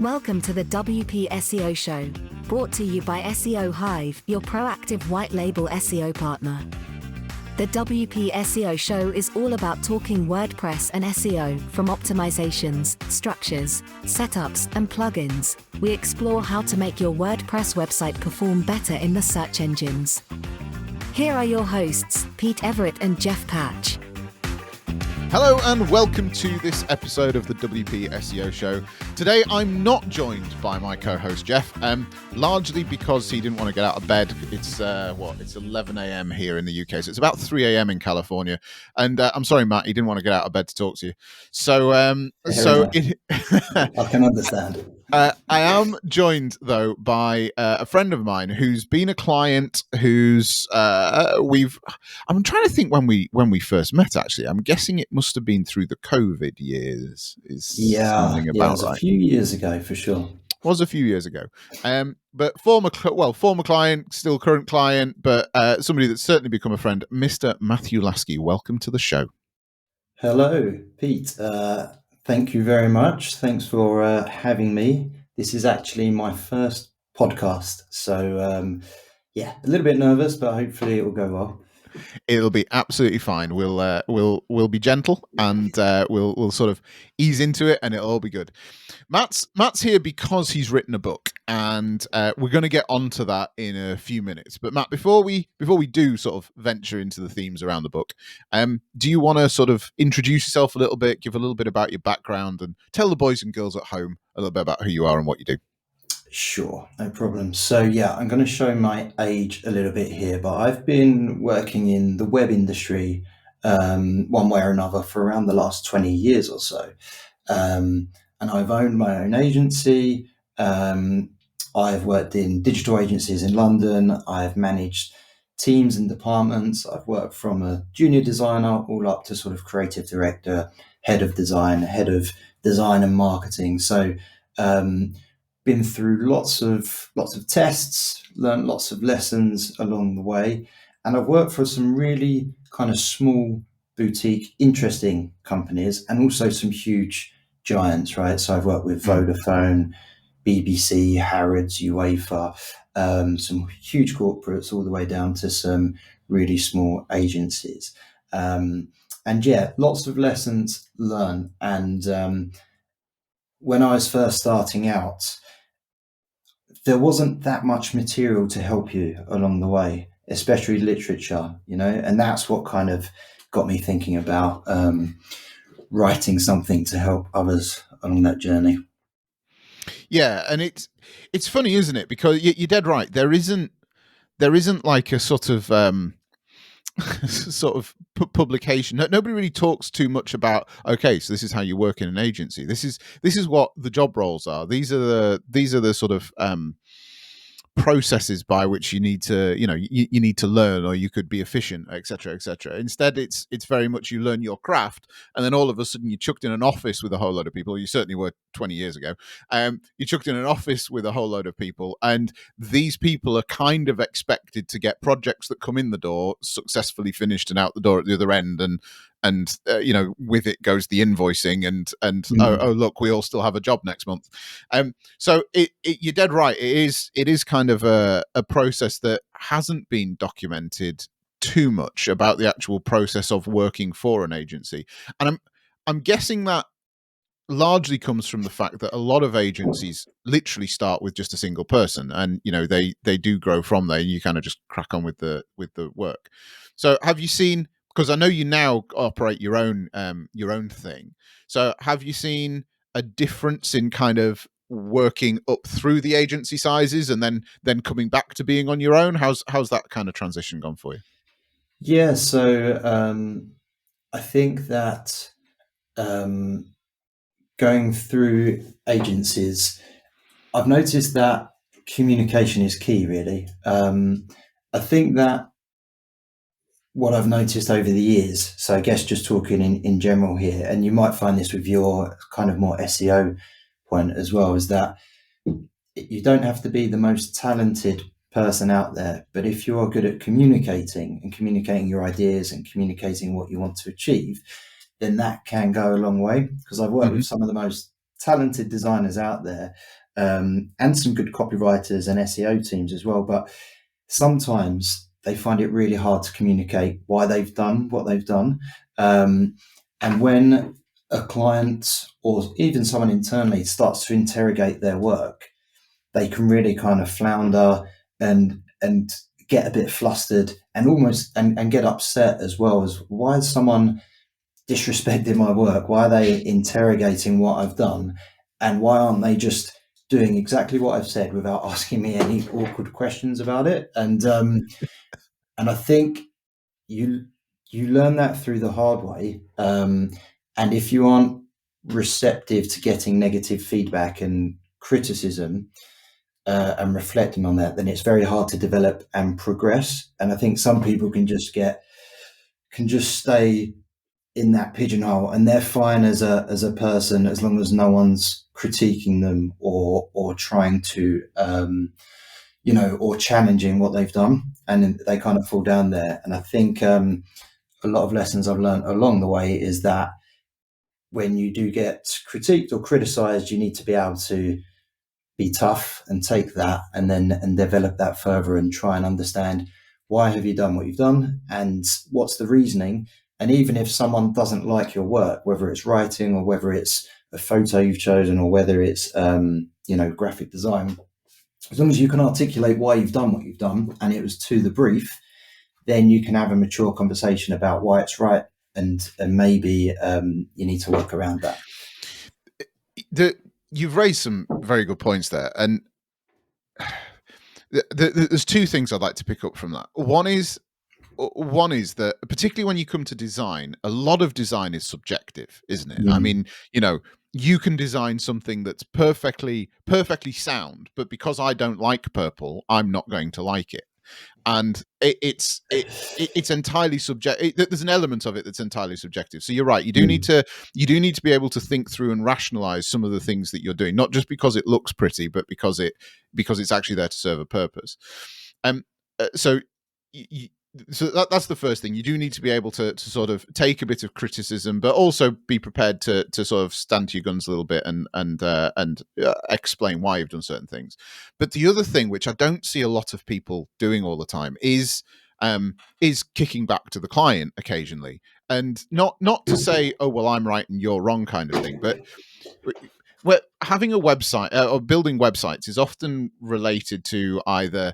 Welcome to the WP SEO Show, brought to you by SEO Hive, your proactive white label SEO partner. The WP SEO Show is all about talking WordPress and SEO, from optimizations, structures, setups, and plugins. We explore how to make your WordPress website perform better in the search engines. Here are your hosts, Pete Everett and Jeff Patch. Hello and welcome to this episode of the WP SEO Show. Today I'm not joined by my co-host Jeff, largely because he didn't want to get out of bed. It's 11 a.m. here in the UK, so it's about 3 a.m. in California. And I'm sorry, Matt, he didn't want to get out of bed to talk to you. I can understand. I am joined though by a friend of mine who's been a client who's I'm trying to think when we first met. Actually, I'm guessing it must have been through the COVID years. It was a few years ago for sure. Was a few years ago, but former client, still current client, but somebody that's certainly become a friend, Mr. Matthew Lasky. Welcome to the show. Hello, Pete. Thank you very much. Thanks for having me. This is actually my first podcast, so a little bit nervous, but hopefully it will go well. It'll be absolutely fine. We'll be gentle and we'll sort of ease into it, and it'll all be good. Matt's here because he's written a book, and we're going to get onto that in a few minutes. But Matt, before we do sort of venture into the themes around the book, do you want to sort of introduce yourself a little bit, give a little bit about your background, and tell the boys and girls at home a little bit about who you are and what you do? Sure, no problem. So I'm going to show my age a little bit here, but I've been working in the web industry one way or another for around the last 20 years or so. And I've owned my own agency. I've worked in digital agencies in London. I've managed teams and departments. I've worked from a junior designer all up to sort of creative director, head of design and marketing. So been through lots of tests, learned lots of lessons along the way, and I've worked for some really kind of small, boutique, interesting companies, and also some huge giants, right? So I've worked with Vodafone, BBC, Harrods, UEFA, some huge corporates, all the way down to some really small agencies. Lots of lessons learned. And when I was first starting out, there wasn't that much material to help you along the way, especially literature, and that's what kind of got me thinking about writing something to help others along that journey. Yeah, and it's funny, isn't it? Because you're dead right. There isn't like a sort of publication. Nobody really talks too much about, okay, so this is how you work in an agency. This is what the job roles are. These are the sort of processes by which you need to you need to learn, or you could be efficient, etc., etc. Instead, it's very much you learn your craft, and then all of a sudden you're chucked in an office with a whole load of people. You certainly were 20 years ago. You're chucked in an office with a whole load of people, and these people are kind of expected to get projects that come in the door successfully finished and out the door at the other end, and with it goes the invoicing and oh look, we all still have a job next month. So you're dead right. It is kind of a process that hasn't been documented too much about the actual process of working for an agency, and I'm guessing that largely comes from the fact that a lot of agencies literally start with just a single person, and they do grow from there, and you kind of just crack on with the work. So have you seen, because I know you now operate your own thing, so have you seen a difference in kind of working up through the agency sizes and then coming back to being on your own? How's that kind of transition gone for you? Yeah, so I think that going through agencies, I've noticed that communication is key, really. I think that what I've noticed over the years, so I guess just talking in general here, and you might find this with your kind of more SEO point as well, is that you don't have to be the most talented person out there, but if you are good at communicating your ideas and communicating what you want to achieve, then that can go a long way. Because I've worked with some of the most talented designers out there, and some good copywriters and SEO teams as well. But sometimes they find it really hard to communicate why they've done what they've done. And when a client or even someone internally starts to interrogate their work, they can really kind of flounder and get a bit flustered and almost and get upset as well. As why is someone disrespecting my work? Why are they interrogating what I've done? And why aren't they just doing exactly what I've said without asking me any awkward questions about it? And I think you learn that through the hard way. And if you aren't receptive to getting negative feedback and criticism, and reflecting on that, then it's very hard to develop and progress. And I think some people can just stay in that pigeonhole, and they're fine as a person as long as no one's critiquing them or trying to or challenging what they've done, and they kind of fall down there. And I think a lot of lessons I've learned along the way is that when you do get critiqued or criticized, you need to be able to be tough and take that and develop that further and try and understand why have you done what you've done and what's the reasoning. And even if someone doesn't like your work, whether it's writing or whether it's a photo you've chosen or whether it's graphic design, as long as you can articulate why you've done what you've done and it was to the brief, then you can have a mature conversation about why it's right, and maybe you need to work around that. You've raised some very good points there, and there's two things I'd like to pick up from that. One is that particularly when you come to design, a lot of design is subjective, isn't it? I mean, you can design something that's perfectly sound, but because I don't like purple, I'm not going to like it. And it's entirely subjective. There's an element of it that's entirely subjective. So you're right. You do need to be able to think through and rationalize some of the things that you're doing, not just because it looks pretty, but because it's actually there to serve a purpose. So that's the first thing. You do need to be able to sort of take a bit of criticism, but also be prepared to sort of stand to your guns a little bit and explain why you've done certain things. But the other thing, which I don't see a lot of people doing all the time, is kicking back to the client occasionally, and not to say, oh well, I'm right and you're wrong kind of thing, but having a website or building websites is often related to either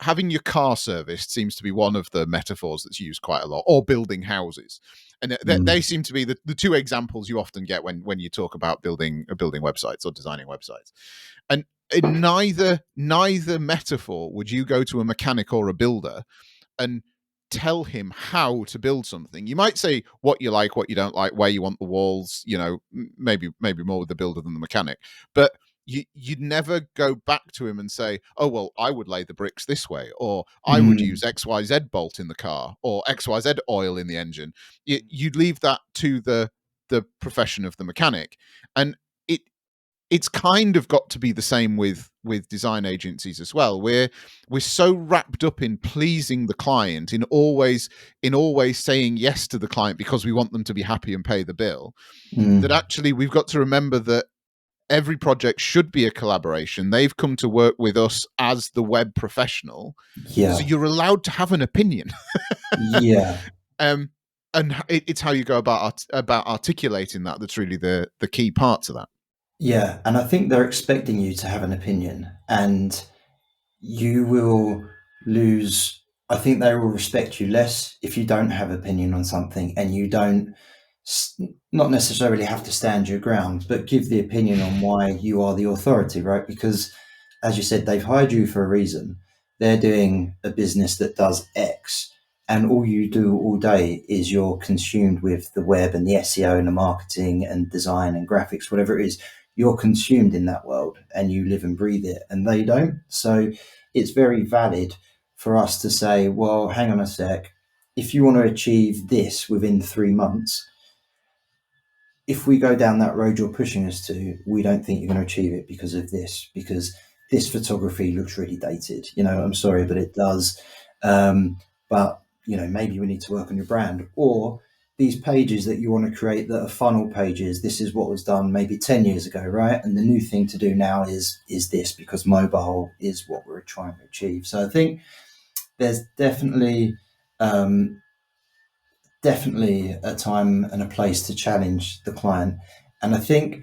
having your car serviced seems to be one of the metaphors that's used quite a lot, or building houses, and they seem to be the two examples you often get when you talk about building websites or designing websites. And in neither metaphor would you go to a mechanic or a builder and tell him how to build something. You might say what you like, what you don't like, where you want the walls, maybe more with the builder than the mechanic. But you'd never go back to him and say, oh, well, I would lay the bricks this way, or I would use XYZ bolt in the car, or XYZ oil in the engine. You'd leave that to the profession of the mechanic. And it's kind of got to be the same with design agencies as well. We're so wrapped up in pleasing the client, in always saying yes to the client because we want them to be happy and pay the bill, that actually we've got to remember that every project should be a collaboration. They've come to work with us as the web professional, so you're allowed to have an opinion. And it's how you go about articulating that that's really the key part to that. Yeah, and I think they're expecting you to have an opinion, and you will lose. I think they will respect you less if you don't have opinion on something and you don't not necessarily have to stand your ground, but give the opinion on why you are the authority, right? Because as you said, they've hired you for a reason. They're doing a business that does X, and all you do all day is you're consumed with the web and the SEO and the marketing and design and graphics, whatever it is. You're consumed in that world and you live and breathe it, and they don't. So it's very valid for us to say, well, hang on a sec. If you want to achieve this within 3 months, if we go down that road you're pushing us to, we don't think you're going to achieve it because of this, because this photography looks really dated. I'm sorry, but it does. But maybe we need to work on your brand. Or these pages that you want to create that are funnel pages. This is what was done maybe 10 years ago, right? And the new thing to do now is this, because mobile is what we're trying to achieve. So I think there's definitely a time and a place to challenge the client. And I think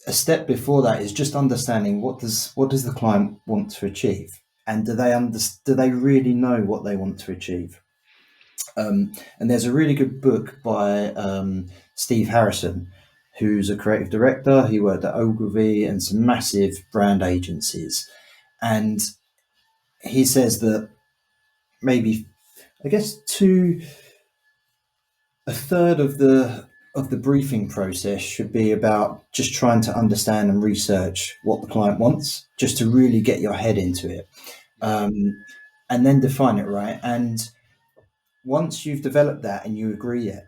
a step before that is just understanding what does the client want to achieve, and do they really know what they want to achieve. And there's a really good book by Steve Harrison, who's a creative director. He worked at Ogilvy and some massive brand agencies, and he says that maybe, I guess, a third of the briefing process should be about just trying to understand and research what the client wants, just to really get your head into it, and then define it, right. And once you've developed that and you agree it,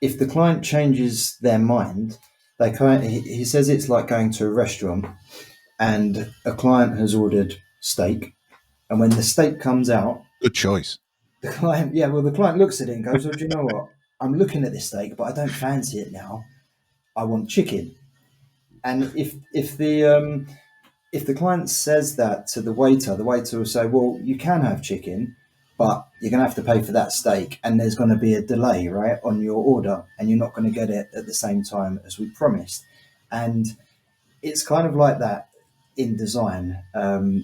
if the client changes their mind, he says it's like going to a restaurant and a client has ordered steak, and when the steak comes out, Good choice. the client looks at it and goes, "Oh, do you know what? I'm looking at this steak, but I don't fancy it now. I want chicken." And if the client says that to the waiter will say, "Well, you can have chicken, but you're going to have to pay for that steak, and there's going to be a delay, right, on your order, and you're not going to get it at the same time as we promised." And it's kind of like that in design,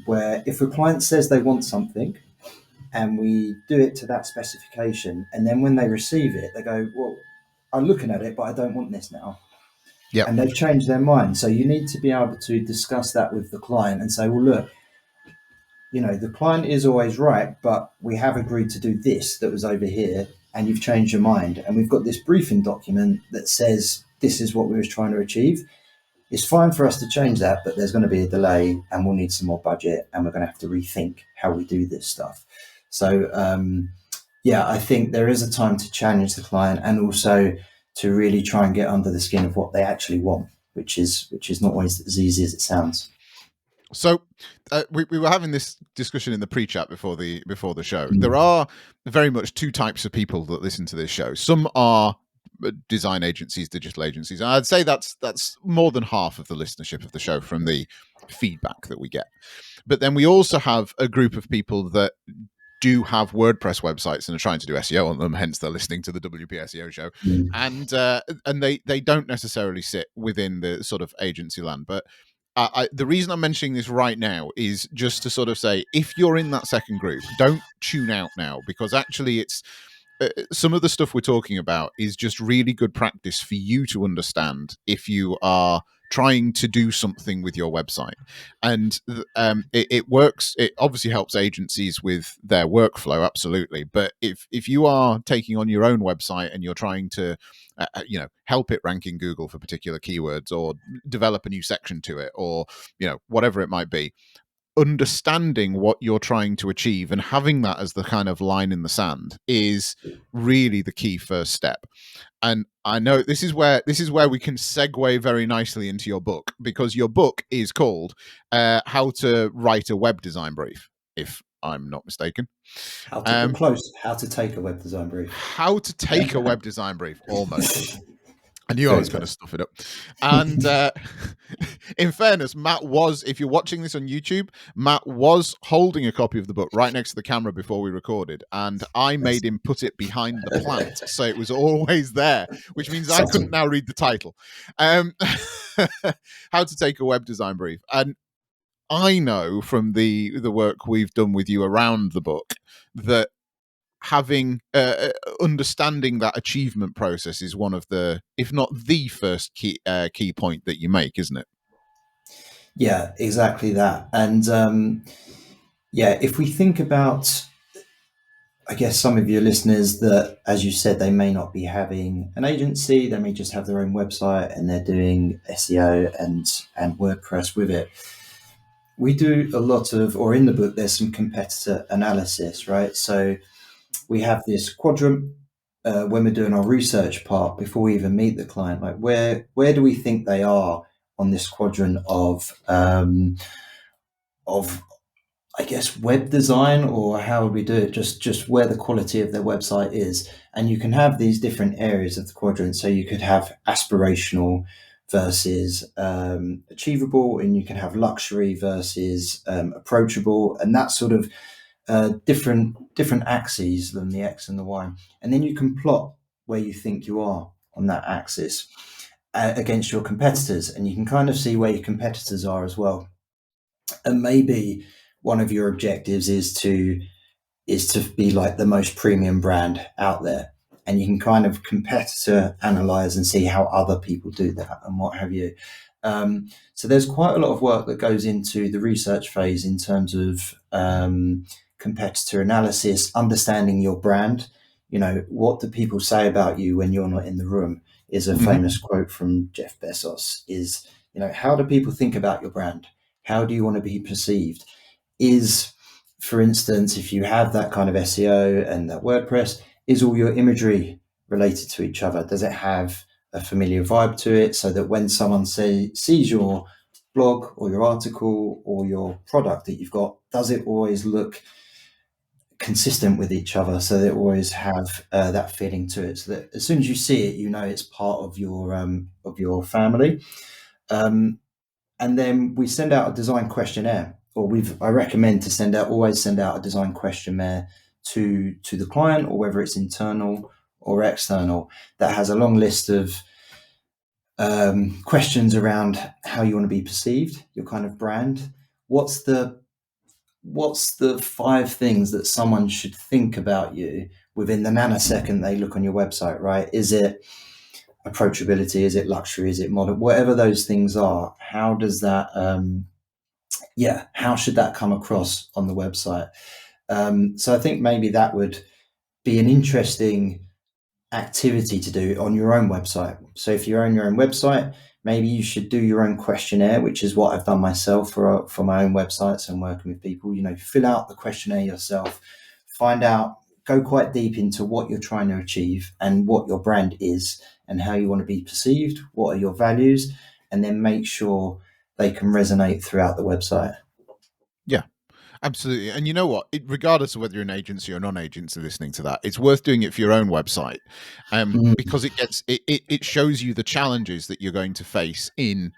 where if a client says they want something, and we do it to that specification, and then when they receive it, they go, "Well, I'm looking at it, but I don't want this now." Yeah. And they've changed their mind. So you need to be able to discuss that with the client and say, "Well, look, the client is always right, but we have agreed to do this that was over here, and you've changed your mind. And we've got this briefing document that says this is what we were trying to achieve. It's fine for us to change that, but there's going to be a delay, and we'll need some more budget, and we're going to have to rethink how we do this stuff." So, I think there is a time to challenge the client, and also to really try and get under the skin of what they actually want, which is not always as easy as it sounds. So we were having this discussion in the pre-chat before the show. There are very much two types of people that listen to this show. Some are design agencies, digital agencies, and I'd say that's more than half of the listenership of the show from the feedback that we get. But then we also have a group of people that do have WordPress websites and are trying to do SEO on them, hence they're listening to the WP SEO show. And they don't necessarily sit within the sort of agency land. But the reason I'm mentioning this right now is just to sort of say, if you're in that second group, don't tune out now, because actually it's some of the stuff we're talking about is just really good practice for you to understand if you are trying to do something with your website. And it works. It obviously helps agencies with their workflow, absolutely. But if you are taking on your own website and you're trying to help it rank in Google for particular keywords, or develop a new section to it, or whatever it might be, understanding what you're trying to achieve and having that as the kind of line in the sand is really the key first step. And I know this is where we can segue very nicely into your book, because your book is called How to Write a Web Design Brief, if I'm not mistaken. How to take a web design brief. How to take a web design brief, almost. I knew I was going to stuff it up. And in fairness, Matt was, if you're watching this on YouTube, Matt was holding a copy of the book right next to the camera before we recorded, and I made him put it behind the plant, so it was always there, which means I couldn't now read the title. How to Take a Web Design Brief. And I know from the work we've done with you around the book that having understanding that achievement process is one of the, if not the first key point that you make, isn't it? Yeah, exactly that. And if we think about, I guess, some of your listeners that, as you said, they may not be having an agency, they may just have their own website and they're doing SEO and WordPress with it. We do a lot of, or in the book, there's some competitor analysis, right? So we have this quadrant when we're doing our research part before we even meet the client. Like, where do we think they are on this quadrant of I guess web design, or how would we do it? Just where the quality of their website is, and you can have these different areas of the quadrant. So you could have aspirational versus achievable, and you can have luxury versus approachable, and that sort of different axes than the X and the Y, and then you can plot where you think you are on that axis against your competitors, and you can kind of see where your competitors are as well. And maybe one of your objectives is to be like the most premium brand out there, and you can kind of competitor analyze and see how other people do that and what have you. So there's quite a lot of work that goes into the research phase in terms of competitor analysis, understanding your brand. You know, what do people say about you when you're not in the room? Is a Hmm. famous quote from Jeff Bezos. Is, you know, how do people think about your brand? How do you want to be perceived? Is, for instance, if you have that kind of SEO and that WordPress, is all your imagery related to each other? Does it have a familiar vibe to it, so that when someone sees your blog or your article or your product that you've got, does it always look consistent with each other, so they always have that feeling to it, so that as soon as you see it, you know it's part of your family. Um, and then we send out a design questionnaire, or I recommend to always send out a design questionnaire to the client, or whether it's internal or external, that has a long list of questions around how you want to be perceived, your kind of brand. What's the what's the 5 things that someone should think about you within the nanosecond they look on your website, right? Is it approachability? Is it luxury? Is it modern? Whatever those things are, how does that, how should that come across on the website? So I think maybe that would be an interesting activity to do on your own website. So if you own your own website, maybe you should do your own questionnaire, which is what I've done myself for my own websites and working with people. You know, fill out the questionnaire yourself, find out, go quite deep into what you're trying to achieve and what your brand is and how you want to be perceived, what are your values, and then make sure they can resonate throughout the website. Yeah. Absolutely. And you know what? Regardless of whether you're an agency or non-agency listening to that, it's worth doing it for your own website, Mm, because it shows you the challenges that you're going to face in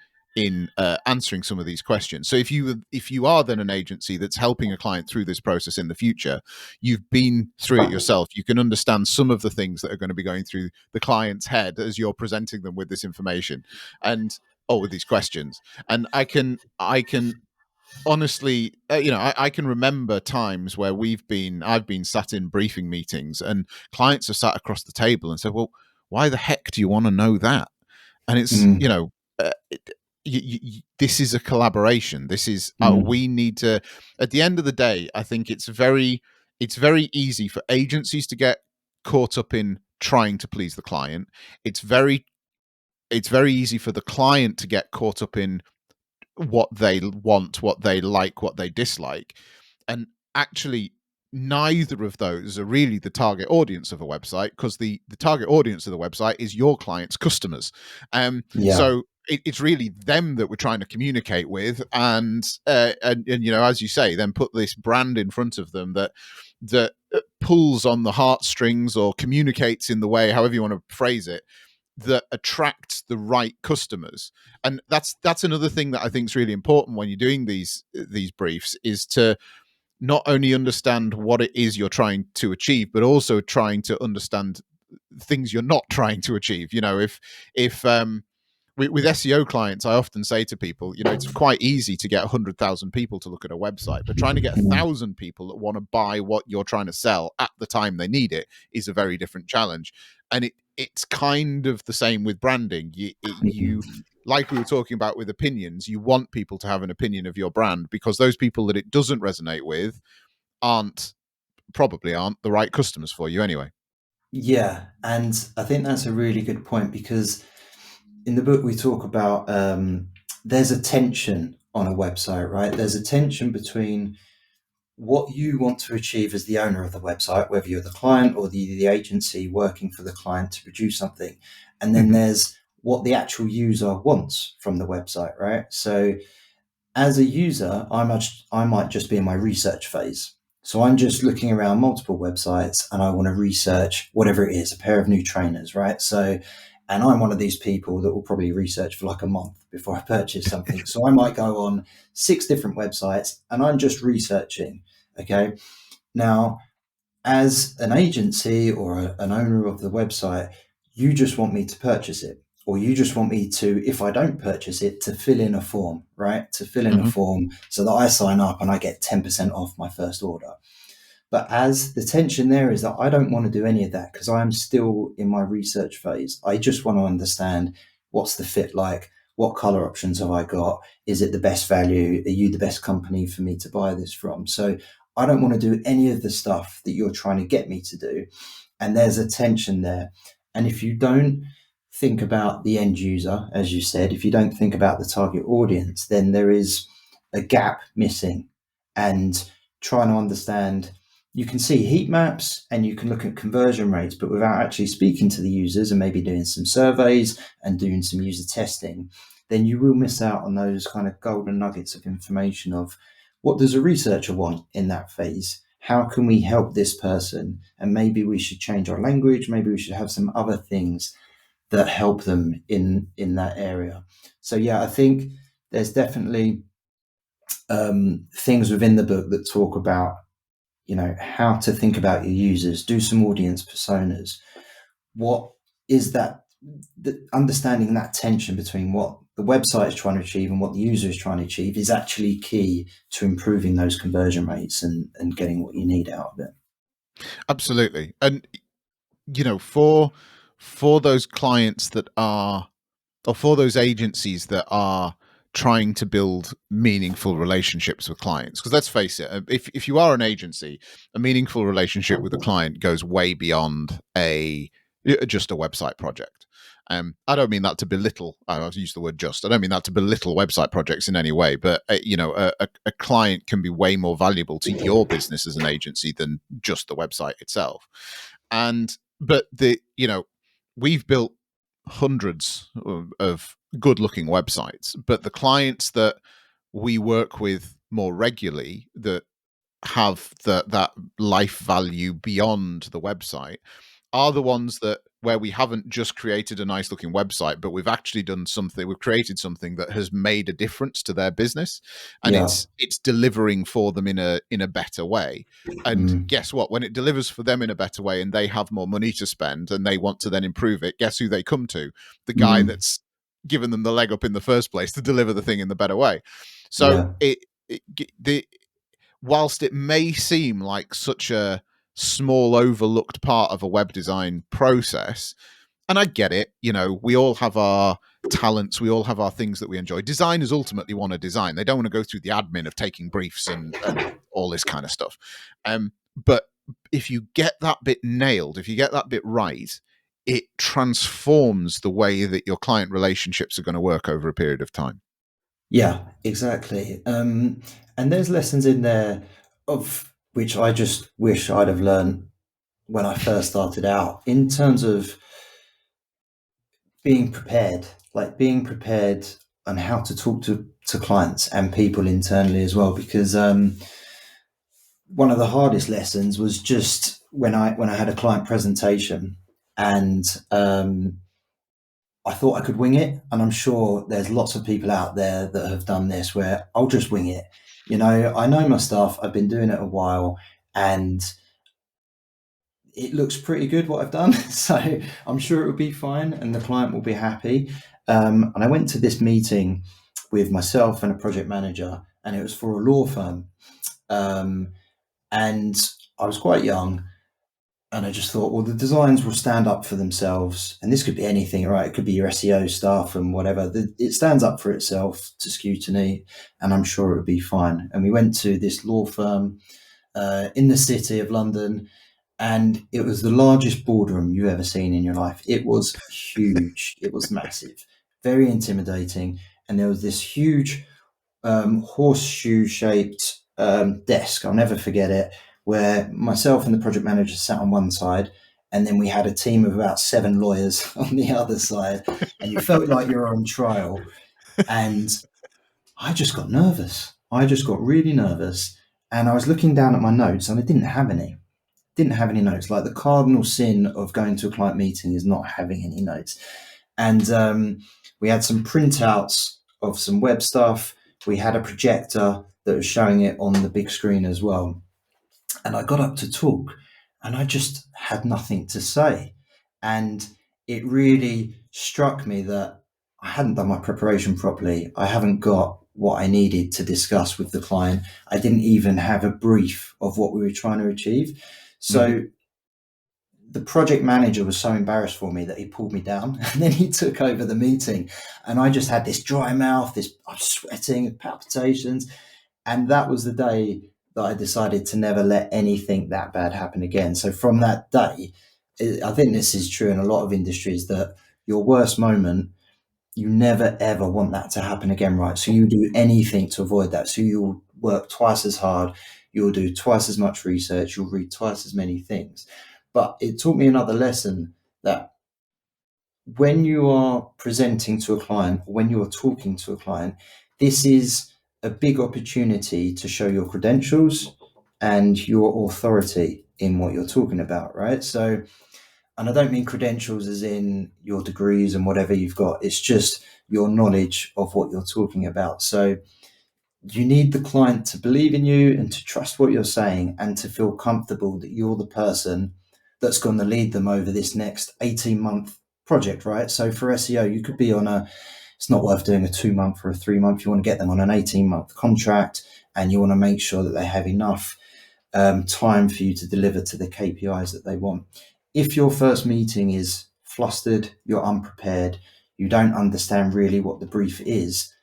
answering some of these questions. So if you are then an agency that's helping a client through this process in the future, you've been through it yourself. You can understand some of the things that are going to be going through the client's head as you're presenting them with this information and or with these questions. And I can honestly, I can remember times where I've been sat in briefing meetings and clients have sat across the table and said, well, why the heck do you want to know that? And it's, mm, this is a collaboration. This is, mm. we need to, at the end of the day, I think it's very easy for agencies to get caught up in trying to please the client. It's very easy for the client to get caught up in what they want, what they like, what they dislike. And actually, neither of those are really the target audience of a website, because the target audience of the website is your client's customers. Yeah, So it's really them that we're trying to communicate with, and as you say, then put this brand in front of them that pulls on the heartstrings or communicates in the way, however you want to phrase it, that attracts the right customers. And that's another thing that I think is really important when you're doing these briefs, is to not only understand what it is you're trying to achieve, but also trying to understand things you're not trying to achieve. If with SEO clients, I often say to people, it's quite easy to get 100,000 people to look at a website, but trying to get mm, 1,000 people that want to buy what you're trying to sell at the time they need it is a very different challenge. And it's kind of the same with branding. You mm. like we were talking about with opinions, you want people to have an opinion of your brand, because those people that it doesn't resonate with aren't probably aren't the right customers for you anyway. Yeah, and I think that's a really good point, because in the book we talk about, there's a tension on a website, right? There's a tension between what you want to achieve as the owner of the website, whether you're the client or the agency working for the client to produce something, and then Hmm. there's what the actual user wants from the website, right? So, As a user, I might just be in my research phase. So I'm just looking around multiple websites and I want to research whatever it is, a pair of new trainers, right? So, and I'm one of these people that will probably research for like a month before I purchase something. So I might go on 6 different websites and I'm just researching. Okay. Now, as an agency or an owner of the website, you just want me to purchase it, or you just want me to, if I don't purchase it, to fill in a form, right? To fill in a Hmm. form so that I sign up and I get 10% off my first order. But as the tension there is that I don't want to do any of that because I'm still in my research phase. I just want to understand what's the fit like, what color options have I got? Is it the best value? Are you the best company for me to buy this from? So I don't want to do any of the stuff that you're trying to get me to do. And there's a tension there. And if you don't think about the end user, as you said, if you don't think about the target audience, then there is a gap missing. And trying to understand, you can see heat maps and you can look at conversion rates, but without actually speaking to the users and maybe doing some surveys and doing some user testing, then you will miss out on those kind of golden nuggets of information of what does a researcher want in that phase? How can we help this person? And maybe we should change our language. Maybe we should have some other things that help them in that area. So yeah, I think there's definitely things within the book that talk about, how to think about your users, do some audience personas. What is that? Understanding that tension between what the website is trying to achieve and what the user is trying to achieve is actually key to improving those conversion rates and getting what you need out of it. Absolutely. And for those clients that are, or for those agencies that are trying to build meaningful relationships with clients, because let's face it, if you are an agency, a meaningful relationship with a client goes way beyond just a website project. I don't mean that to belittle. I've used the word just. I don't mean that to belittle website projects in any way. But a client can be way more valuable to your business as an agency than just the website itself. But we've built hundreds of good-looking websites, but the clients that we work with more regularly that have that life value beyond the website are the ones that where we haven't just created a nice looking website, but we've actually done something, we've created something that has made a difference to their business, and Yeah. it's delivering for them in a better way. And Mm. guess what, when it delivers for them in a better way and they have more money to spend and they want to then improve it, guess who they come to? The guy Mm. that's given them the leg up in the first place to deliver the thing in the better way. So Yeah. the whilst it may seem like such a small overlooked part of a web design process, and I get it, we all have our talents, we all have our things that we enjoy. Designers ultimately want to design. They don't want to go through the admin of taking briefs and all this kind of stuff. But if you get that bit nailed, if you get that bit right, it transforms the way that your client relationships are going to work over a period of time. Yeah, exactly. And there's lessons in there of which I just wish I'd have learned when I first started out in terms of being prepared, like being prepared and how to talk to clients and people internally as well. Because one of the hardest lessons was just when I had a client presentation and I thought I could wing it, and I'm sure there's lots of people out there that have done this where I'll just wing it. I know my stuff. I've been doing it a while, and it looks pretty good what I've done. So I'm sure it will be fine, and the client will be happy. And I went to this meeting with myself and a project manager, and it was for a law firm. Um, and I was quite young, and I just thought, well, the designs will stand up for themselves. And this could be anything, right? It could be your SEO stuff and whatever. It stands up for itself to scrutiny, and I'm sure it would be fine. And we went to this law firm in the city of London, and it was the largest boardroom you've ever seen in your life. It was huge. It was massive, very intimidating. And there was this huge horseshoe shaped desk. I'll never forget it, where myself and the project manager sat on one side, and then we had a team of about 7 lawyers on the other side, and you felt like you were on trial. And I just got nervous. I just got really nervous. And I was looking down at my notes and I didn't have any. Didn't have any notes. Like the cardinal sin of going to a client meeting is not having any notes. And we had some printouts of some web stuff. We had a projector that was showing it on the big screen as well. And I got up to talk and I just had nothing to say. And it really struck me that I hadn't done my preparation properly. I haven't got what I needed to discuss with the client. I didn't even have a brief of what we were trying to achieve. So the project manager was so embarrassed for me that he pulled me down and then he took over the meeting. And I just had this dry mouth, I'm sweating, palpitations. And that was the day that I decided to never let anything that bad happen again. So from that day, I think this is true in a lot of industries, that your worst moment, you never ever want that to happen again, right? So you do anything to avoid that. So you'll work twice as hard, you'll do twice as much research, you'll read twice as many things. But it taught me another lesson, that when you are presenting to a client, or when you are talking to a client, this is a big opportunity to show your credentials and your authority in what you're talking about, right? So, and I don't mean credentials as in your degrees and whatever you've got, it's just your knowledge of what you're talking about. So, you need the client to believe in you and to trust what you're saying and to feel comfortable that you're the person that's going to lead them over this next 18-month project, right? So for SEO, you could be on it's not worth doing a 2-month or a 3-month. You want to get them on an 18-month contract and you want to make sure that they have enough time for you to deliver to the KPIs that they want. If your first meeting is flustered, you're unprepared, you don't understand really what the brief is,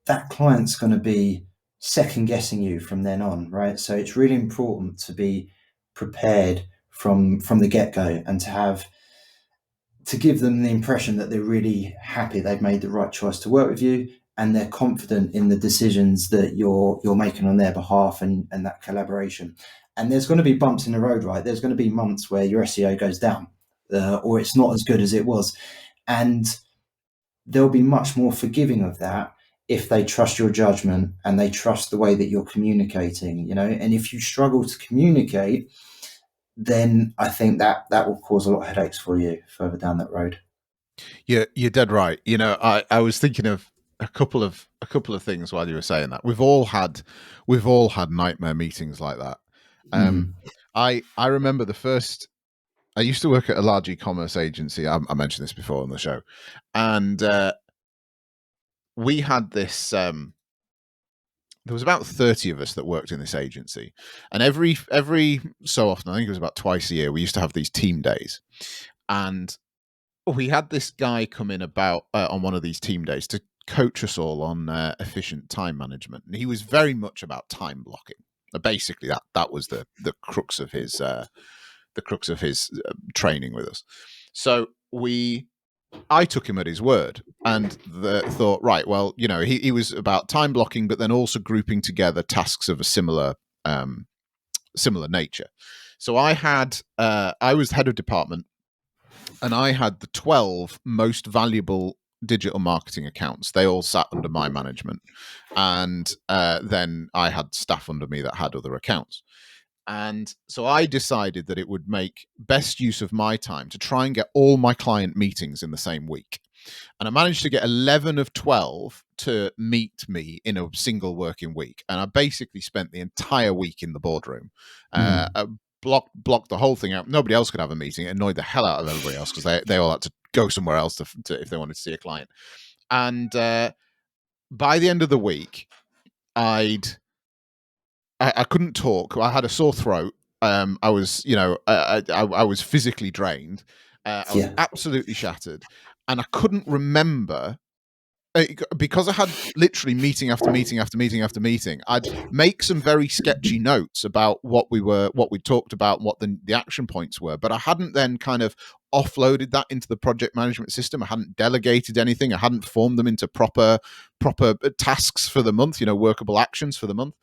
that client's going to be second guessing you from then on, right? So it's really important to be prepared from the get-go and to give them the impression that they're really happy they've made the right choice to work with you and they're confident in the decisions that you're making on their behalf and that collaboration. And there's going to be bumps in the road, right? There's going to be months where your SEO goes down or it's not as good as it was. And they'll be much more forgiving of that if they trust your judgment and they trust the way that you're communicating, you know. And if you struggle to communicate, then I think that will cause a lot of headaches for you further down that road. You're dead right. You know, I was thinking of a couple of things while you were saying that. We've all had nightmare meetings like that. Mm. I remember the first. I used to work at a large e-commerce agency. I mentioned this before on the show, and we had this. There was about 30 of us that worked in this agency, and every so often, I think it was about twice a year, we used to have these team days, and we had this guy come in about on one of these team days to coach us all on efficient time management, and he was very much about time blocking. Basically, that was the crux of his training with us. So I took him at his word and thought, right, well, you know, he was about time blocking, but then also grouping together tasks of a similar nature. So I was head of department, and I had the 12 most valuable digital marketing accounts. They all sat under my management, and then I had staff under me that had other accounts. And so I decided that it would make best use of my time to try and get all my client meetings in the same week. And I managed to get 11 of 12 to meet me in a single working week. And I basically spent the entire week in the boardroom, Mm. blocked the whole thing out. Nobody else could have a meeting. It annoyed the hell out of everybody else because they all had to go somewhere else to if they wanted to see a client. And by the end of the week, I couldn't talk. I had a sore throat. I was, you know, I was physically drained. I was Yeah. absolutely shattered, and I couldn't remember because I had literally meeting after meeting after meeting after meeting. I'd make some very sketchy notes about what we talked about, what the action points were, but I hadn't then kind of offloaded that into the project management system. I hadn't delegated anything. I hadn't formed them into proper tasks for the month, you know, workable actions for the month.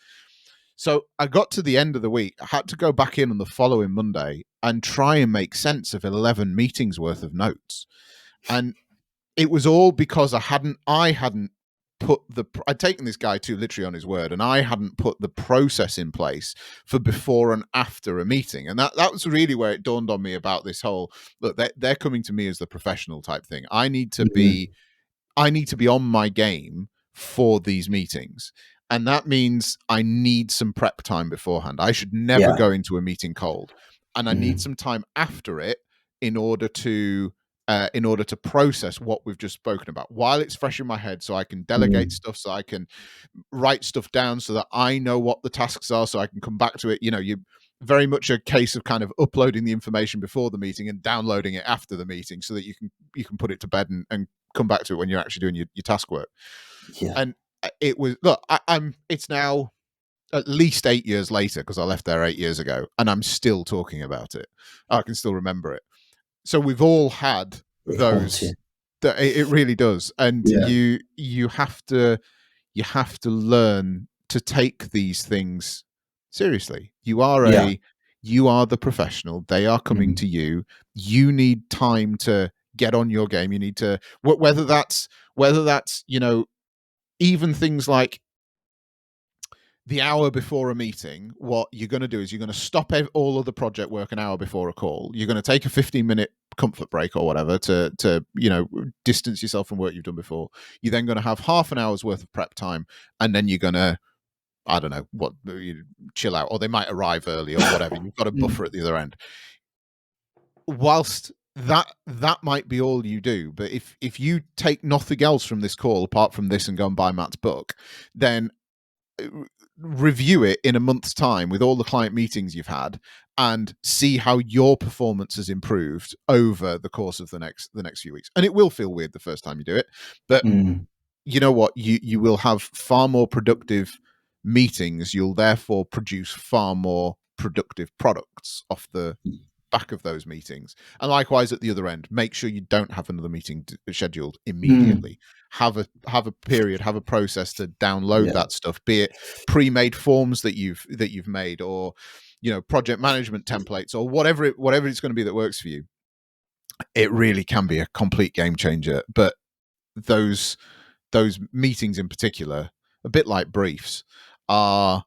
So I got to the end of the week. I had to go back in on the following Monday and try and make sense of 11 meetings worth of notes. And it was all because I hadn't I'd taken this guy too literally on his word, and I hadn't put the process in place for before and after a meeting. And that was really where it dawned on me about this whole, look, they're coming to me as the professional type thing. I need to be on my game for these meetings. And that means I need some prep time beforehand. I should never Yeah. go into a meeting cold. And I need Mm. some time after it in order to process what we've just spoken about while it's fresh in my head, so I can delegate stuff, so I can write stuff down so that I know what the tasks are, so I can come back to it. You very much a case of kind of uploading the information before the meeting and downloading it after the meeting so that you can put it to bed and come back to it when you're actually doing your task work. Yeah. And it was, look, it's now at least 8 years later, because I left there 8 years ago, and I'm still talking about it. I can still remember it. So we've all had It haunts you. those. It really does, and Yeah. you have to learn to take these things seriously. You are the professional. They are coming Mm. to you. You need time to get on your game. You need to, whether that's even things like the hour before a meeting. What you're going to do is you're going to stop all of the project work an hour before a call. You're going to take a 15-minute comfort break or whatever to distance yourself from work you've done before. You're then going to have half an hour's worth of prep time, and then you're going to, I don't know what, you chill out, or they might arrive early or whatever. You've got a buffer at the other end. Whilst that might be all you do, but if you take nothing else from this call apart from this and go and buy Matt's book, then review it in a month's time with all the client meetings you've had and see how your performance has improved over the course of the next few weeks. And it will feel weird the first time you do it, but you know what, you will have far more productive meetings. You'll therefore produce far more productive products off the back of those meetings. And likewise at the other end, make sure you don't have another meeting scheduled immediately. Have a period, have a process to download that stuff, be it pre-made forms that you've made, or project management templates, or whatever it's going to be that works for you. It really can be a complete game changer. But those meetings in particular, a bit like briefs, are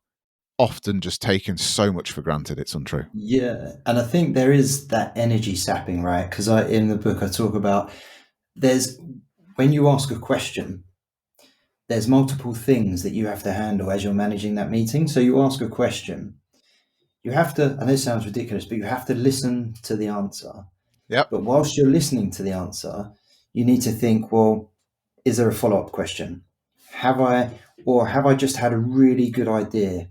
often just taken so much for granted. It's untrue. Yeah, and I think there is that energy sapping, right? Because in the book I talk about, when you ask a question, there's multiple things that you have to handle as you're managing that meeting. So you ask a question, you have to, and this sounds ridiculous, but you have to listen to the answer. Yep. But whilst you're listening to the answer, you need to think, well, is there a follow-up question? Have I just had a really good idea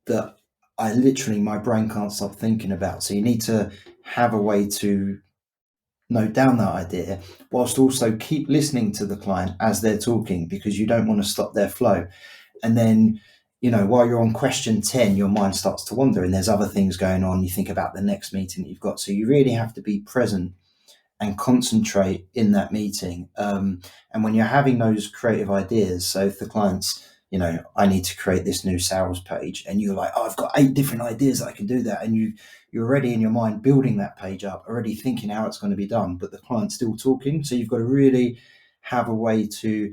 that my brain can't stop thinking about? So you need to have a way to note down that idea whilst also keep listening to the client as they're talking, because you don't want to stop their flow. And then, while you're on question 10, your mind starts to wander and there's other things going on. You think about the next meeting that you've got. So you really have to be present and concentrate in that meeting. And when you're having those creative ideas, so if the client's, I need to create this new sales page, and you're like, oh, I've got 8 different ideas that I can do that. And you're already in your mind building that page up, already thinking how it's going to be done, but the client's still talking. So you've got to really have a way to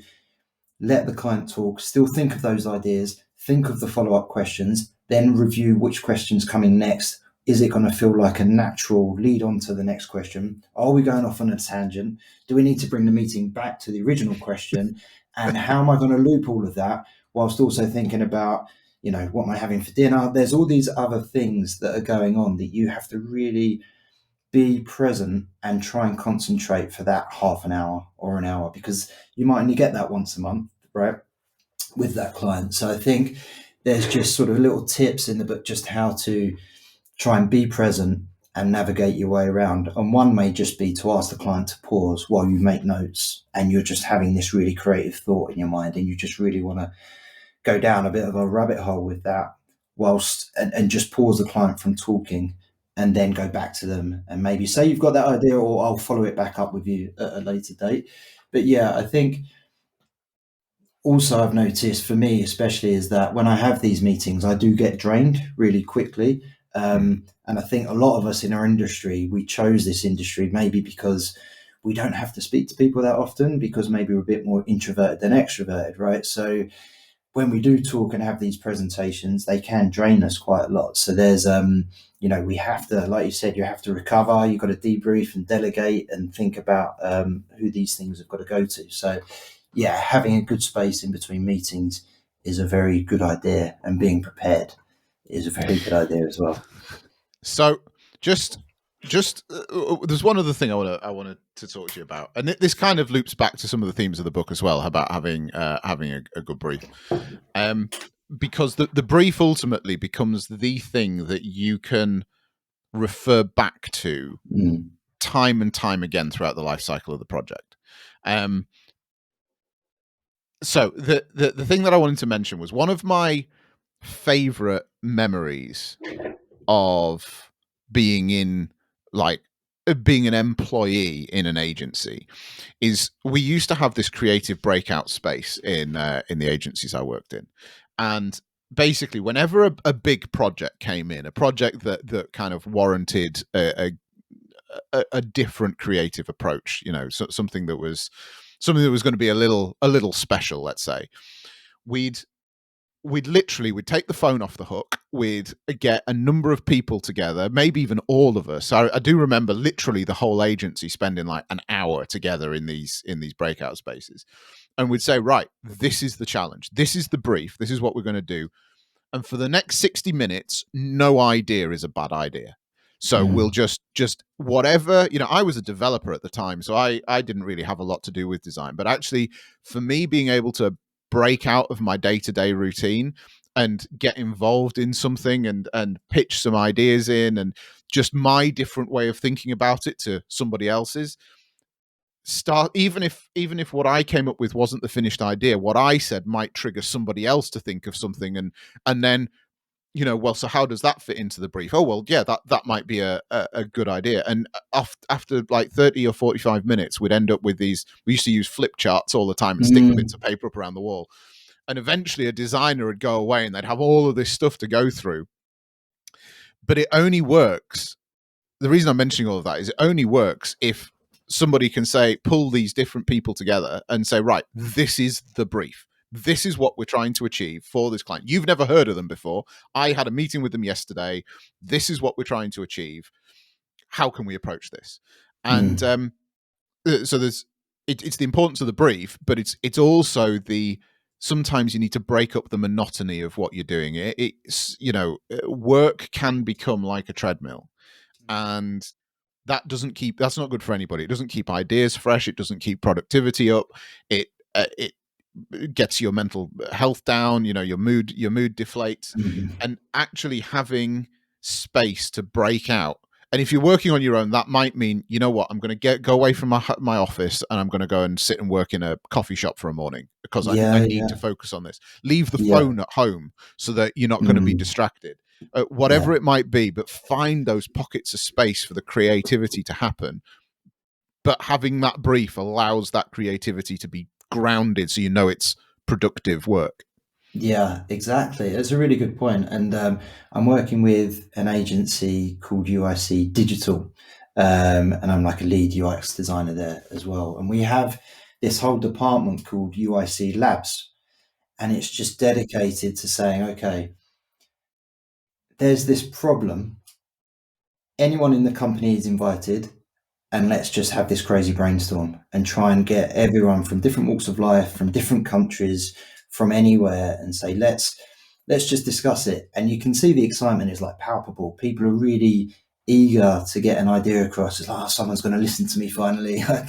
let the client talk, still think of those ideas, think of the follow-up questions, then review which question's coming next. Is it going to feel like a natural lead on to the next question? Are we going off on a tangent? Do we need to bring the meeting back to the original question? And how am I going to loop all of that whilst also thinking about, what am I having for dinner? There's all these other things that are going on that you have to really be present and try and concentrate for that half an hour or an hour, because you might only get that once a month, right, with that client. So I think there's just sort of little tips in the book just how to try and be present and navigate your way around. And one may just be to ask the client to pause while you make notes and you're just having this really creative thought in your mind and you just really want to go down a bit of a rabbit hole with that, whilst and just pause the client from talking and then go back to them and maybe say you've got that idea, or I'll follow it back up with you at a later date. But yeah, I think also I've noticed, for me especially, is that when I have these meetings, I do get drained really quickly. And I think a lot of us in our industry, we chose this industry maybe because we don't have to speak to people that often because maybe we're a bit more introverted than extroverted, right? So when we do talk and have these presentations, they can drain us quite a lot. So there's, we have to, like you said, you have to recover, you've got to debrief and delegate and think about who these things have got to go to. So yeah, having a good space in between meetings is a very good idea, and being prepared is a very good idea as well. So just there's one other thing I wanted to talk to you about, and this kind of loops back to some of the themes of the book as well, about having a good brief, because the brief ultimately becomes the thing that you can refer back to time and time again throughout the life cycle of the project. So the thing that I wanted to mention was one of my favorite memories of being in being an employee in an agency is we used to have this creative breakout space in the agencies I worked in, and basically whenever a big project came in, a project that kind of warranted a different creative approach, so something that was going to be a little special, let's say, we'd we'd take the phone off the hook. We'd get a number of people together, maybe even all of us. I do remember literally the whole agency spending like an hour together in these breakout spaces, and we'd say, right, this is the challenge, this is the brief, this is what we're going to do, and for the next 60 minutes, no idea is a bad idea. So we'll just whatever, I was a developer at the time, so I didn't really have a lot to do with design. But actually, for me, being able to break out of my day-to-day routine and get involved in something and pitch some ideas in, and just my different way of thinking about it to somebody else's, even if what I came up with wasn't the finished idea, what I said might trigger somebody else to think of something, and then well, so how does that fit into the brief? Oh, well, yeah, that might be a good idea. And after like 30 or 45 minutes, we'd end up with these. We used to use flip charts all the time and stick the bits of paper up around the wall. And eventually a designer would go away and they'd have all of this stuff to go through. But it only works. The reason I'm mentioning all of that is it only works if somebody can pull these different people together and say, right, this is the brief. This is what we're trying to achieve for this client. You've never heard of them before. I had a meeting with them yesterday. This is what we're trying to achieve. How can we approach this? And so it's the importance of the brief, but it's also sometimes you need to break up the monotony of what you're doing. It's work can become like a treadmill, and that's not good for anybody. It doesn't keep ideas fresh. It doesn't keep productivity up. It gets your mental health down. Your mood deflates. And actually having space to break out. And if you're working on your own, that might mean, what, I'm going to go away from my office and I'm going to go and sit and work in a coffee shop for a morning because I need to focus on this. Leave the phone at home so that you're not going to be distracted. Whatever it might be, but find those pockets of space for the creativity to happen. But having that brief allows that creativity to be grounded, so it's productive work. Yeah, exactly. That's a really good point. And I'm working with an agency called UIC Digital, and I'm like a lead UX designer there as well. And we have this whole department called UIC Labs, and it's just dedicated to saying, okay, there's this problem. Anyone in the company is invited, and let's just have this crazy brainstorm and try and get everyone from different walks of life, from different countries, from anywhere, and say, let's just discuss it. And you can see the excitement is like palpable. People are really eager to get an idea across. It's like, oh, someone's going to listen to me finally. I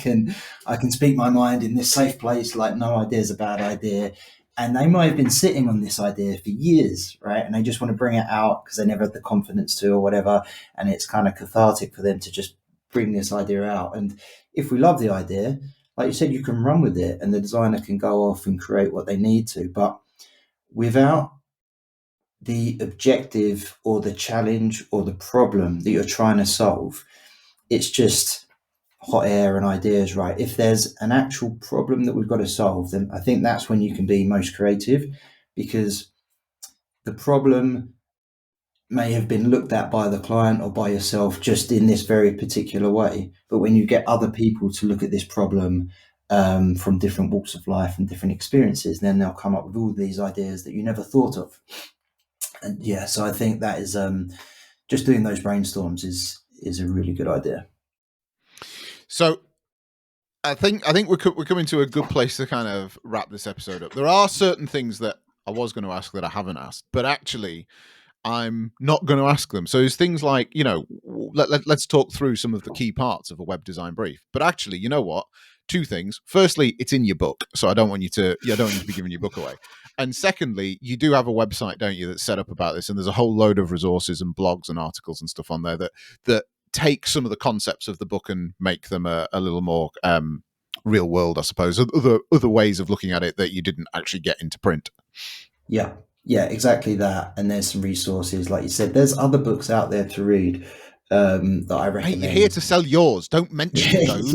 can speak my mind in this safe place, like no idea is a bad idea. And they might have been sitting on this idea for years, right? And they just want to bring it out because they never had the confidence to or whatever. And it's kind of cathartic for them to just bring this idea out. And if we love the idea, like you said, you can run with it and the designer can go off and create what they need to. But without the objective or the challenge or the problem that you're trying to solve, it's just hot air and ideas, right? If there's an actual problem that we've got to solve, then I think that's when you can be most creative, because the problem may have been looked at by the client or by yourself just in this very particular way. But when you get other people to look at this problem from different walks of life and different experiences, then they'll come up with all these ideas that you never thought of. And yeah, so I think that is just doing those brainstorms is a really good idea. So I think we're coming to a good place to kind of wrap this episode up. There are certain things that I was going to ask that I haven't asked, but actually I'm not going to ask them. So there's things like, let's talk through some of the key parts of a web design brief. But actually, you know what? Two things. Firstly, it's in your book, so I don't want you to be giving your book away. And secondly, you do have a website, don't you, that's set up about this, and there's a whole load of resources and blogs and articles and stuff on there that take some of the concepts of the book and make them a little more real world, I suppose. Other ways of looking at it that you didn't actually get into print. Yeah, exactly that. And there's some resources, like you said. There's other books out there to read that I recommend. Hey, you're here to sell yours. Don't mention those.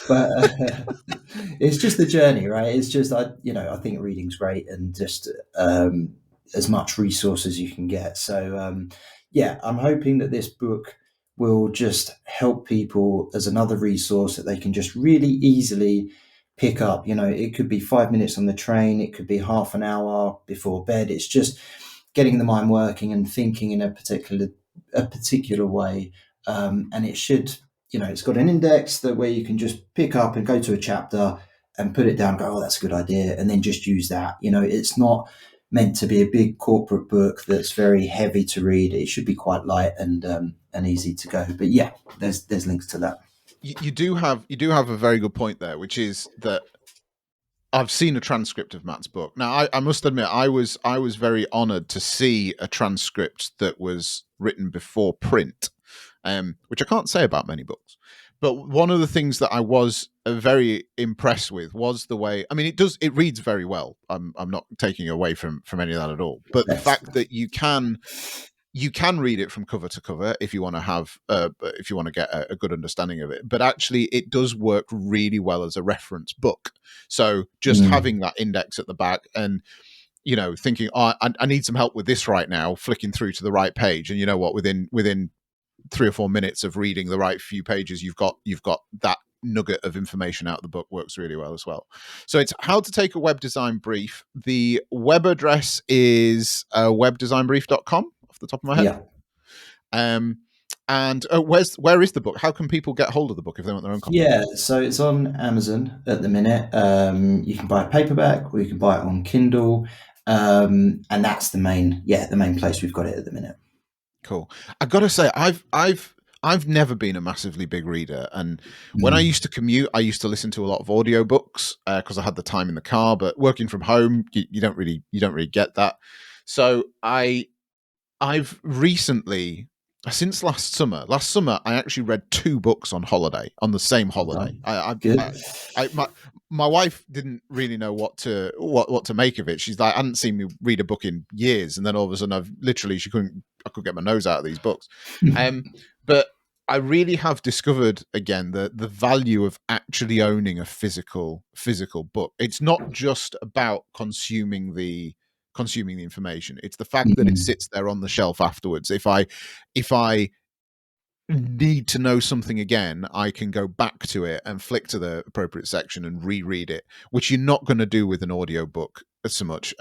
But it's just the journey, right? It's just I think reading's great, and just as much resource as you can get. So I'm hoping that this book will just help people as another resource that they can just really easily pick up. It could be 5 minutes on the train, it could be half an hour before bed. It's just getting the mind working and thinking in a particular way. And it should, it's got an index where you can just pick up and go to a chapter and put it down, go, oh, that's a good idea, and then just use that. It's not meant to be a big corporate book that's very heavy to read. It should be quite light and easy to go. But yeah, there's links to that. You do have a very good point there, which is that I've seen a transcript of Matt's book. Now, I must admit, I was very honoured to see a transcript that was written before print, which I can't say about many books. But one of the things that I was very impressed with was the way. I mean, it reads very well. I'm not taking away from any of that at all. But the fact that you can read it from cover to cover if you want to get a good understanding of it. But actually, it does work really well as a reference book. So just having that index at the back and thinking, oh, I need some help with this right now, flicking through to the right page, and you know what, within 3 or 4 minutes of reading the right few pages, you've got that nugget of information out of the book. Works really well as well. So it's How to Take a Web Design Brief. The web address is webdesignbrief.com off the top of my head. Yeah. And where is the book? How can people get hold of the book if they want their own copy? Yeah, so it's on Amazon at the minute. You can buy a paperback, or you can buy it on Kindle, and that's the main place we've got it at the minute. Cool. I've got to say, I've never been a massively big reader, and when I used to commute, I used to listen to a lot of audiobooks because I had the time in the car. But working from home, you don't really get that. So I've recently, since last summer, I actually read 2 books on the same holiday. My wife didn't really know what to make of it. She's like, I hadn't seen me read a book in years, and then all of a sudden, I could get my nose out of these books. But I really have discovered again the value of actually owning a physical book. It's not just about consuming the information. It's the fact that it sits there on the shelf afterwards. If I need to know something again, I can go back to it and flick to the appropriate section and reread it, which you're not going to do with an audiobook so much.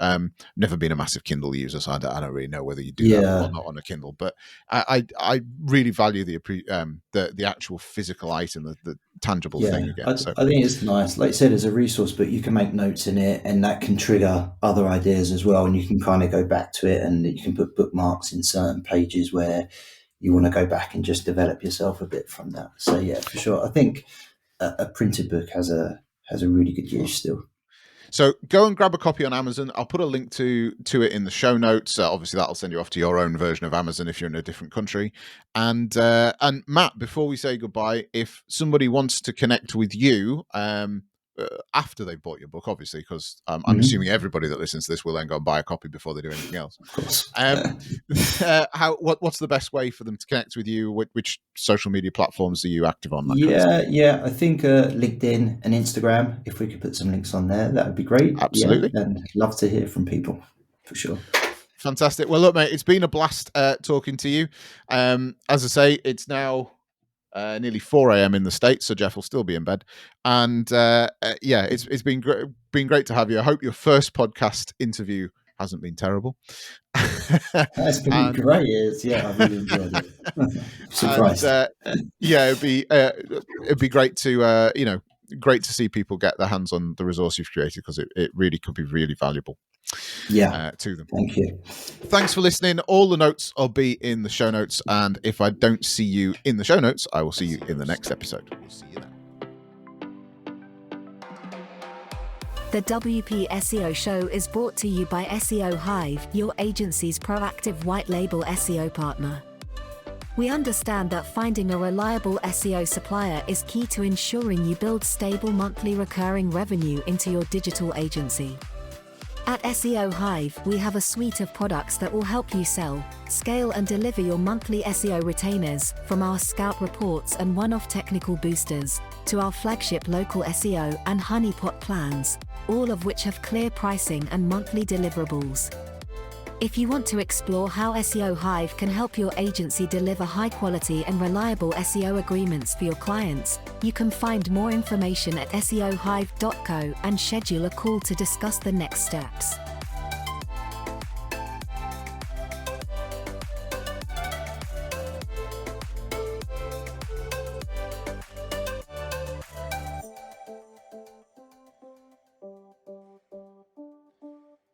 Never been a massive Kindle user, so I don't really know whether you do that or not on a Kindle. But I really value the actual physical item, the tangible thing again. I think it's nice. Like I said, as a resource book, you can make notes in it, and that can trigger other ideas as well. And you can kind of go back to it, and you can put bookmarks in certain pages where you want to go back and just develop yourself a bit from that. So yeah, for sure. I think a printed book has a really good use still. So go and grab a copy on Amazon. I'll put a link to it in the show notes. Obviously, that'll send you off to your own version of Amazon if you're in a different country. And Matt, before we say goodbye, if somebody wants to connect with you after they've bought your book, obviously, because I'm assuming everybody that listens to this will then go and buy a copy before they do anything else. Of course. What's the best way for them to connect with you? Which social media platforms are you active on? I think LinkedIn and Instagram. If we could put some links on there, that would be great. Absolutely, and love to hear from people for sure. Fantastic. Well, look, mate, it's been a blast talking to you. As I say, it's now nearly 4 a.m. in the States, so Jeff will still be in bed. And yeah, it's been great to have you. I hope your first podcast interview hasn't been terrible. It's been great. Yeah, I really enjoyed it. Surprised. Yeah, it'd be great to great to see people get their hands on the resource you've created, because it really could be really valuable. To them. Thank you. Thanks for listening. All the notes will be in the show notes, and if I don't see you in the show notes, I will see you in the next episode. We'll see you then. The WP SEO Show is brought to you by SEO Hive, your agency's proactive white label SEO partner. We understand that finding a reliable SEO supplier is key to ensuring you build stable monthly recurring revenue into your digital agency. At SEO Hive, we have a suite of products that will help you sell, scale and deliver your monthly SEO retainers, from our Scout reports and one-off technical boosters, to our flagship local SEO and honeypot plans, all of which have clear pricing and monthly deliverables. If you want to explore how SEO Hive can help your agency deliver high-quality and reliable SEO agreements for your clients, you can find more information at seohive.co and schedule a call to discuss the next steps.